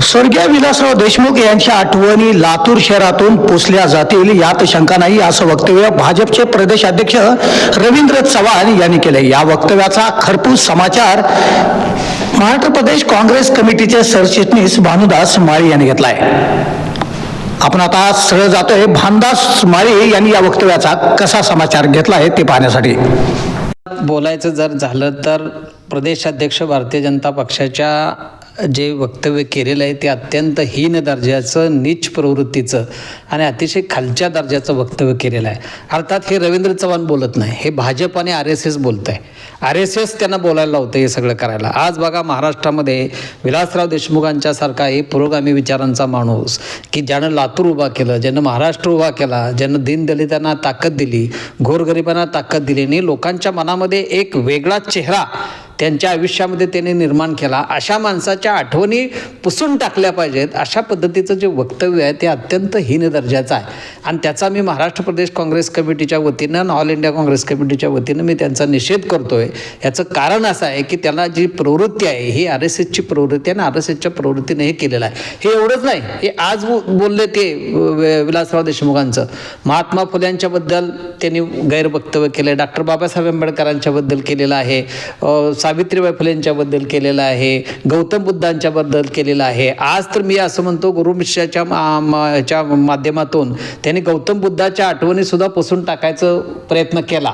स्वर्गीय विलासराव देशमुख यांच्या आठवणी लातूर शहरातून पुसल्या जातील यात शंका नाही, असं वक्तव्य भाजपचे प्रदेश अध्यक्ष रवींद्र चव्हाण यांनी केले. या वक्तव्याचा खरपूस समाचार महाराष्ट्र प्रदेश काँग्रेस कमिटीचे सरचिटणीस भानुदास माळी यांनी घेतलाय. आपण आता सरळ जातोय भानुदास माळी यांनी या वक्तव्याचा कसा समाचार घेतलाय ते पाहण्यासाठी. बोलायचं जर झालं तर प्रदेशाध्यक्ष भारतीय जनता पक्षाच्या जे वक्तव्य केलेलं आहे ते अत्यंत हीन दर्जाचं, नीच प्रवृत्तीचं आणि अतिशय खालच्या दर्जाचं वक्तव्य केलेलं आहे. अर्थात हे रवींद्र चव्हाण बोलत नाही, हे भाजप आणि RSS बोलत आहे. RSS त्यांना बोलायला लावतं हे सगळं करायला. आज बघा महाराष्ट्रामध्ये विलासराव देशमुखांच्यासारखा एक पुरोगामी विचारांचा माणूस की ज्यानं लातूर उभा केलं, ज्यानं महाराष्ट्र उभा केला, ज्यानं दीनदलितांना ताकद दिली, गोरगरिबांना ताकद दिली आणि लोकांच्या मनामध्ये एक वेगळा चेहरा त्यांच्या आयुष्यामध्ये त्यांनी निर्माण केला, अशा माणसाच्या आठवणी पुसून टाकल्या पाहिजेत, अशा पद्धतीचं जे वक्तव्य आहे ते अत्यंत हीन दर्जाचं आहे. आणि त्याचा मी महाराष्ट्र प्रदेश काँग्रेस कमिटीच्या वतीनं आणि ऑल इंडिया काँग्रेस कमिटीच्या वतीनं मी त्यांचा निषेध करतो आहे. याचं कारण असं आहे की त्याला जी प्रवृत्ती आहे ही RSSची प्रवृत्ती आहे आणि RSSच्या प्रवृत्तीने हे केलेलं आहे. हे एवढंच नाही, हे आज बोलले ते विलासराव देशमुखांचं महात्मा फुल्यांच्याबद्दल त्यांनी गैरवक्तव्य केलं आहे, डॉक्टर बाबासाहेब आंबेडकरांच्याबद्दल केलेलं आहे, सावित्रीबाई फुलेंच्याबद्दल केलेलं आहे, गौतम बुद्धांच्याबद्दल केलेलं आहे. आज तर मी असं म्हणतो गुरुमिश्राच्या माध्यमातून त्यांनी गौतम बुद्धाच्या आठवणीसुद्धा पुसून टाकायचा प्रयत्न केला,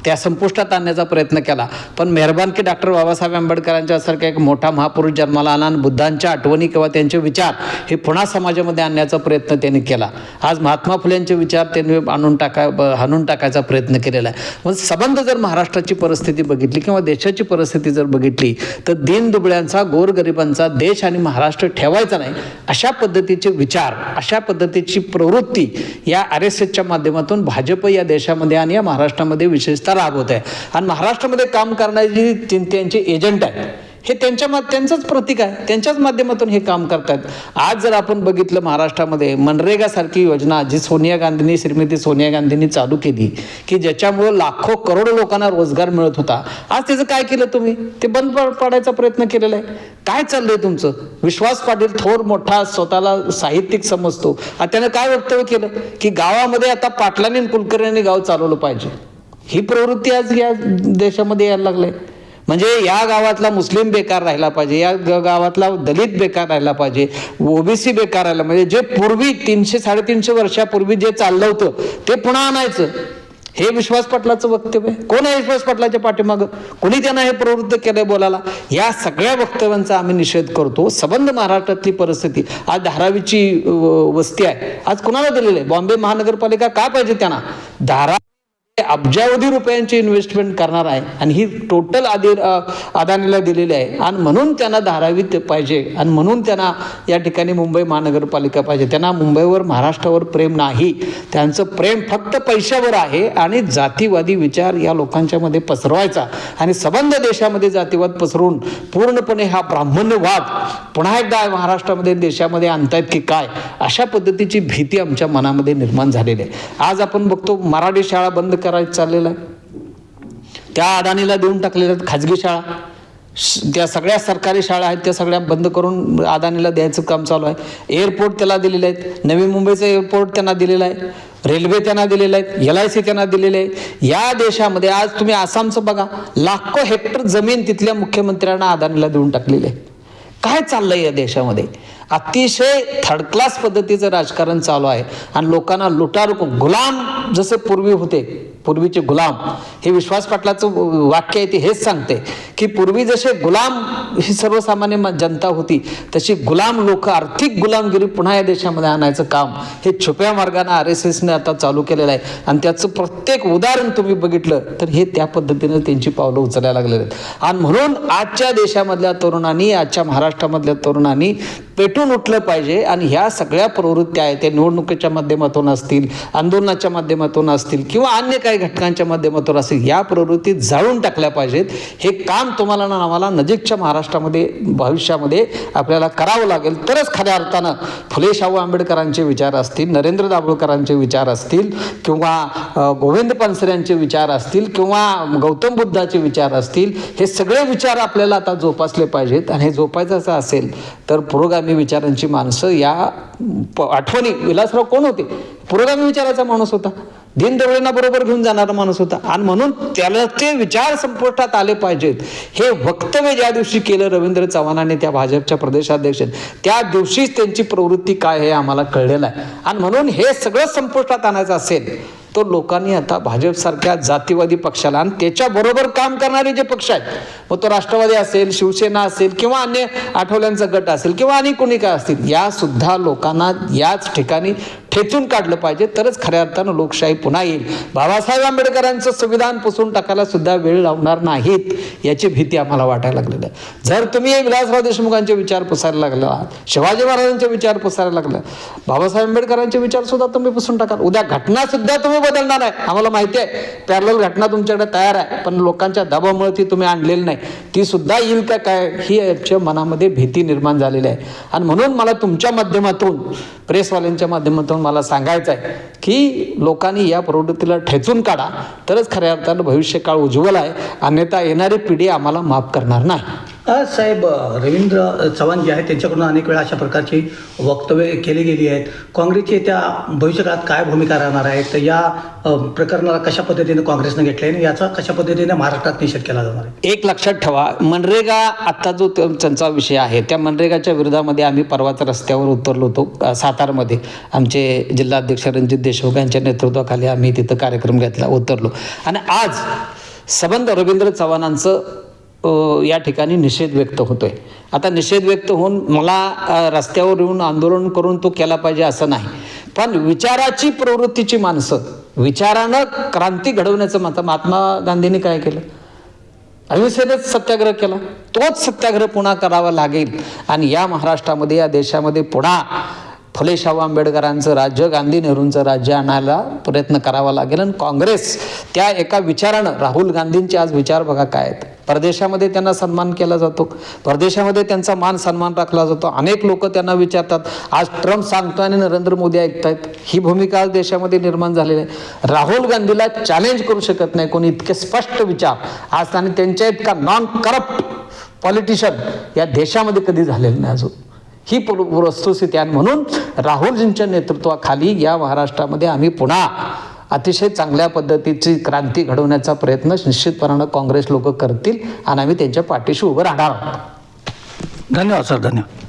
त्या संपुष्टात आणण्याचा प्रयत्न केला. पण मेहरबान की डॉक्टर बाबासाहेब आंबेडकरांच्यासारखा एक मोठा महापुरुष जन्माला आला आणि बुद्धांच्या आठवणी किंवा त्यांचे विचार हे पुन्हा समाजामध्ये आणण्याचा प्रयत्न त्यांनी केला. आज महात्मा फुलेंचे विचार त्यांनी हाणून टाकायचा प्रयत्न केलेला आहे. मग संबंध जर महाराष्ट्राची परिस्थिती बघितली किंवा देशाची परिस्थिती जर बघितली तर दीनदुबळ्यांचा, गोरगरिबांचा देश आणि महाराष्ट्र ठेवायचा नाही, अशा पद्धतीचे विचार, अशा पद्धतीची प्रवृत्ती या RSSच्या माध्यमातून भाजप या देशामध्ये आणि या महाराष्ट्रामध्ये विशेषतः राबवत आहे. आणि महाराष्ट्रामध्ये काम करणारे जे त्यांचे एजंट आहेत हे त्यांचंच प्रतीक आहे, त्यांच्याच माध्यमातून हे काम करतात. आज जर आपण बघितलं महाराष्ट्रामध्ये मनरेगासारखी योजना जी श्रीमती सोनिया गांधींनी चालू केली की ज्याच्यामुळं लाखो करोडो लोकांना रोजगार मिळत होता, आज त्याचं काय केलं तुम्ही? ते बंद पाडायचा प्रयत्न केलेला आहे. काय चाललंय तुमचं? विश्वास पाटील थोर मोठा स्वतःला साहित्यिक समजतो, त्यानं काय वक्तव्य केलं की गावामध्ये आता पाटलांनी आणि कुलकर्ण्यांनी गाव चालवलं पाहिजे. ही प्रवृत्ती आज या देशामध्ये यायला लागले. म्हणजे या गावातला मुस्लिम बेकार राहिला पाहिजे, या गावातला दलित बेकार राहिला पाहिजे, OBC बेकार राहिला, म्हणजे जे पूर्वी 300-350 वर्षापूर्वी जे चाललं होतं ते पुन्हा आणायचं. हे विश्वास पाटलाचं वक्तव्य आहे. कोण आहे विश्वास पाटलाच्या पाठीमागं? कोणी त्यांना हे प्रवृत्त केलंय बोलायला? या सगळ्या वक्तव्यांचा आम्ही निषेध करतो. संबंध महाराष्ट्रातली परिस्थिती, आज धारावीची वस्ती आहे, आज कोणाला दिलेलं आहे? बॉम्बे महानगरपालिका का पाहिजे त्यांना? धारा अब्जावधी रुपयांची इन्व्हेस्टमेंट करणार आहे आणि ही टोटल अदानीला दिलेली आहे आणि म्हणून त्यांना धारावी पाहिजे आणि म्हणून त्यांना या ठिकाणी मुंबई महानगरपालिका पाहिजे. त्यांना मुंबईवर, महाराष्ट्रावर प्रेम नाही, त्यांचं प्रेम फक्त पैशावर आहे आणि जातीवादी विचार या लोकांच्या मध्ये पसरवायचा आणि संबंध देशामध्ये जातीवाद पसरवून पूर्णपणे हा ब्राह्मण्यवाद पुन्हा एकदा महाराष्ट्रामध्ये, देशामध्ये आणतायत की काय, अशा पद्धतीची भीती आमच्या मनामध्ये निर्माण झालेली आहे. आज आपण बघतो मराठी शाळा बंद करायचं चाललेलं आहे, त्या अदानीला देऊन टाकलेल्या आहेत. खाजगी शाळा, त्या सगळ्या सरकारी शाळा आहेत त्या सगळ्या बंद करून अदानीला द्यायचं काम चालू आहे. एअरपोर्ट त्याला दिलेले आहेत, नवी मुंबईचं एअरपोर्ट त्यांना दिलेलं आहे, रेल्वे त्यांना दिलेलं आहे, LIC त्यांना दिलेले आहे. या देशामध्ये आज तुम्ही आसामचं बघा, लाखो हेक्टर जमीन तिथल्या मुख्यमंत्र्यांना अदानीला देऊन टाकलेली आहे. काय चाललंय या देशामध्ये? अतिशय थर्ड क्लास पद्धतीचं राजकारण चालू आहे आणि लोकांना लुटारू, गुलाम जसे पूर्वी होते, पूर्वीचे गुलाम, हे विश्वास पाटलाचं वाक्य आहे ते हेच सांगते की पूर्वी जसे गुलाम ही सर्वसामान्य जनता होती तशी गुलाम लोक, आर्थिक गुलामगिरी पुन्हा या देशामध्ये आणायचं काम हे छुप्या मार्गाने RSSने आता चालू केलेलं आहे. आणि त्याचं प्रत्येक उदाहरण तुम्ही बघितलं तर हे त्या पद्धतीनं त्यांची पावलं उचलायला लागलेली आहेत. आणि म्हणून आजच्या देशामधल्या तरुणांनी, आजच्या महाराष्ट्रामधल्या तरुणांनी पेटून उठलं पाहिजे आणि ह्या सगळ्या प्रवृत्त्या आहेत त्या निवडणुकीच्या माध्यमातून असतील, आंदोलनाच्या माध्यमातून असतील किंवा अन्य काही काही घटकांच्या माध्यमातून असेल, या प्रवृत्ती जाळून टाकल्या पाहिजेत. हे काम तुम्हाला ना आम्हाला नजीकच्या महाराष्ट्रामध्ये भविष्यामध्ये आपल्याला करावं लागेल. तरच खऱ्या अर्थानं फुले शाहू आंबेडकरांचे विचार असतील, नरेंद्र दाभोळकरांचे विचार असतील, किंवा गोविंद पानसरेंचे विचार असतील, किंवा गौतम बुद्धाचे विचार असतील, हे सगळे विचार आपल्याला आता जोपासले पाहिजेत. आणि हे जोपायचं असं असेल तर पुरोगामी विचारांची माणसं, या आठवणी, विलासराव कोण होते? पुरोगामी विचाराचा माणूस होता, दीनदयाळांना बरोबर घेऊन जाणारा माणूस होता. आणि म्हणून त्याला ते विचार संपुष्टात आले पाहिजेत. हे वक्तव्य ज्या दिवशी केलं रवींद्र चव्हाणांनी, त्या भाजपच्या प्रदेशाध्यक्ष, त्या दिवशीच त्यांची प्रवृत्ती काय हे आम्हाला कळलेलं आहे. आणि म्हणून हे सगळं संपुष्टात आणायचं असेल तो लोकांनी आता भाजपसारख्या जातीवादी पक्षाला, आणि त्याच्याबरोबर काम करणारे जे पक्ष आहेत, मग तो राष्ट्रवादी असेल, शिवसेना असेल, किंवा अन्य आठवल्यांचा गट असेल, किंवा आणि कोणी काय असतील, या सुद्धा लोकांना याच ठिकाणी ठेचून काढलं पाहिजे. तरच खऱ्या अर्थानं लोकशाही पुन्हा येईल. बाबासाहेब आंबेडकरांचं संविधान पुसून टाकायला सुद्धा वेळ लावणार नाहीत, याची भीती आम्हाला वाटायला लागलेली आहे. जर तुम्ही विलासराव देशमुखांचे विचार पुसायला लागला, शिवाजी महाराजांचे विचार पुसायला लागला, बाबासाहेब आंबेडकरांचे विचार सुद्धा तुम्ही पुसून टाकाल, उद्या घटना सुद्धा तुम्ही बदलणार आहे. आम्हाला माहिती आहे पॅरलल घटना तुमच्याकडे तयार आहे, पण लोकांच्या दबावामुळे ती तुम्ही आणलेली नाही. ती सुद्धा येईल का काय, ही आमच्या मनामध्ये भीती निर्माण झालेली आहे. आणि म्हणून मला तुमच्या माध्यमातून, प्रेसवाल्यांच्या माध्यमातून मला सांगायचं आहे की लोकांनी या प्रवृत्तीला ठेचून काढा, तरच खऱ्या अर्थानं भविष्यकाळ उज्ज्वल आहे. अन्यथा येणारी पिढी आम्हाला माफ करणार नाही. साहेब, रवींद्र चव्हाण जे आहेत त्यांच्याकडून अनेक वेळा अशा प्रकारची वक्तव्य केली गेली आहेत. काँग्रेसची त्या भविष्यकाळात काय भूमिका राहणार आहे, तर या प्रकरणाला कशा पद्धतीने काँग्रेसनं घेतलं आहे आणि याचा कशा पद्धतीने महाराष्ट्रात निषेध केला जाणार आहे? एक लक्षात ठेवा, मनरेगा आत्ता जो त्यांचा विषय आहे, त्या मनरेगाच्या विरोधामध्ये आम्ही परवाच रस्त्यावर उतरलो होतो सातारमध्ये. आमचे जिल्हाध्यक्ष रणजित देशमुख यांच्या नेतृत्वाखाली आम्ही तिथं कार्यक्रम घेतला, उतरलो. आणि आज संबंध रवींद्र चव्हाणांचं या ठिकाणी निषेध व्यक्त होतोय. आता निषेध व्यक्त होऊन मला रस्त्यावर येऊन आंदोलन करून तो केला पाहिजे असं नाही, पण विचाराची प्रवृत्तीची माणसं, विचारानं क्रांती घडवण्याचं मत. महात्मा गांधींनी काय केलं? अहिंसेनेच सत्याग्रह केला. तोच सत्याग्रह पुन्हा करावा लागेल. आणि या महाराष्ट्रामध्ये, या देशामध्ये पुन्हा फुले शाहू आंबेडकरांचं राज्य, गांधी नेहरूंचं राज्य आणायला प्रयत्न करावा लागेल. आणि काँग्रेस त्या एका विचारानं, राहुल गांधींचे आज विचार बघा काय आहेत. परदेशामध्ये त्यांना सन्मान केला जातो, परदेशामध्ये त्यांचा मान सन्मान राखला जातो. अनेक लोक त्यांना विचारतात, आज ट्रम्प सांगतो आणि नरेंद्र मोदी ऐकतायत. ही भूमिका आज देशामध्ये निर्माण झालेली आहे. राहुल गांधीला चॅलेंज करू शकत नाही कोणी, इतके स्पष्ट विचार आज, आणि त्यांच्या इतका नॉन करप्ट पॉलिटिशियन या देशामध्ये कधी झालेलं नाही अजून. ही वस्तुस्थिती आहे. म्हणून राहुलजींच्या नेतृत्वाखाली या महाराष्ट्रामध्ये आम्ही पुन्हा अतिशय चांगल्या पद्धतीची क्रांती घडवण्याचा प्रयत्न निश्चितपणानं काँग्रेस लोक करतील आणि आम्ही त्यांच्या पाठीशी उभं राहणार आहोत. धन्यवाद सर, धन्यवाद.